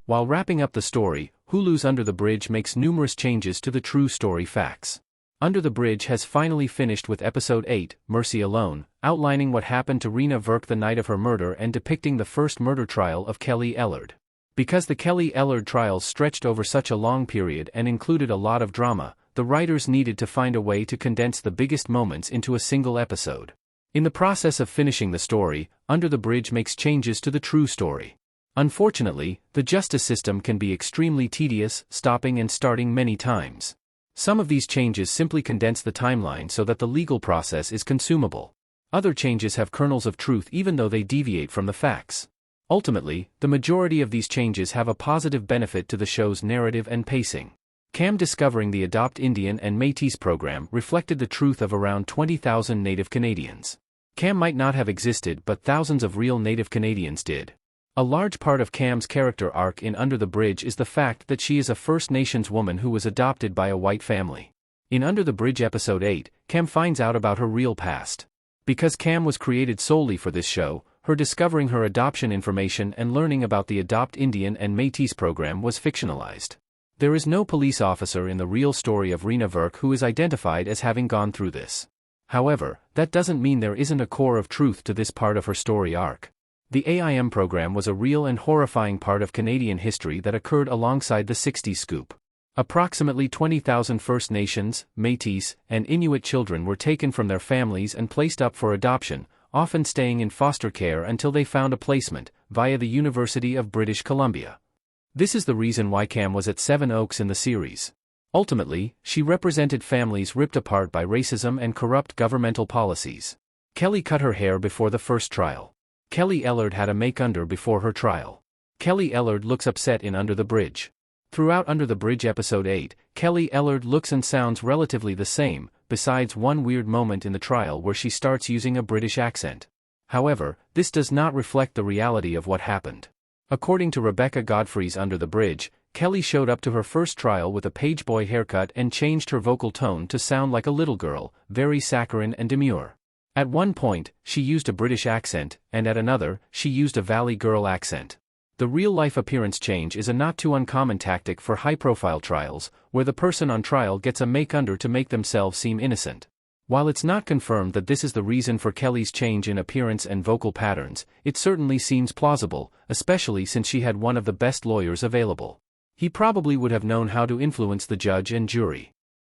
While wrapping up the story, Hulu's Under the Bridge makes numerous changes to the true story facts. Under the Bridge has finally finished with Episode 8, Mercy Alone, outlining what happened to Rena Verk the night of her murder and depicting the first murder trial of Kelly Ellard. Because the Kelly Ellard trials stretched over such a long period and included a lot of drama, the writers needed to find a way to condense the biggest moments into a single episode. In the process of finishing the story, Under the Bridge makes changes to the true story. Unfortunately, the justice system can be extremely tedious, stopping and starting many times. Some of these changes simply condense the timeline so that the legal process is consumable. Other changes have kernels of truth even though they deviate from the facts. Ultimately, the majority of these changes have a positive benefit to the show's narrative and pacing. Cam discovering the Adopt Indian and Métis program reflected the truth of around 20,000 Native Canadians. Cam might not have existed, but thousands of real Native Canadians did. A large part of Cam's character arc in Under the Bridge is the fact that she is a First Nations woman who was adopted by a white family. In Under the Bridge Episode 8, Cam finds out about her real past. Because Cam was created solely for this show, her discovering her adoption information and learning about the Adopt Indian and Métis program was fictionalized. There is no police officer in the real story of Rena Verk who is identified as having gone through this. However, that doesn't mean there isn't a core of truth to this part of her story arc. The AIM program was a real and horrifying part of Canadian history that occurred alongside the 60s scoop. Approximately 20,000 First Nations, Métis, and Inuit children were taken from their families and placed up for adoption, often staying in foster care until they found a placement, via the University of British Columbia. This is the reason why Cam was at Seven Oaks in the series. Ultimately, she represented families ripped apart by racism and corrupt governmental policies. Kelly cut her hair before the first trial. Kelly Ellard had a make-under before her trial. Kelly Ellard looks upset in Under the Bridge. Throughout Under the Bridge Episode 8, Kelly Ellard looks and sounds relatively the same, besides one weird moment in the trial where she starts using a British accent. However, this does not reflect the reality of what happened. According to Rebecca Godfrey's Under the Bridge, Kelly showed up to her first trial with a pageboy haircut and changed her vocal tone to sound like a little girl, very saccharine and demure. At one point, she used a British accent, and at another, she used a Valley Girl accent. The real-life appearance change is a not too uncommon tactic for high-profile trials, where the person on trial gets a make-under to make themselves seem innocent. While it's not confirmed that this is the reason for Kelly's change in appearance and vocal patterns, it certainly seems plausible, especially since she had one of the best lawyers available. He probably would have known how to influence the judge and jury.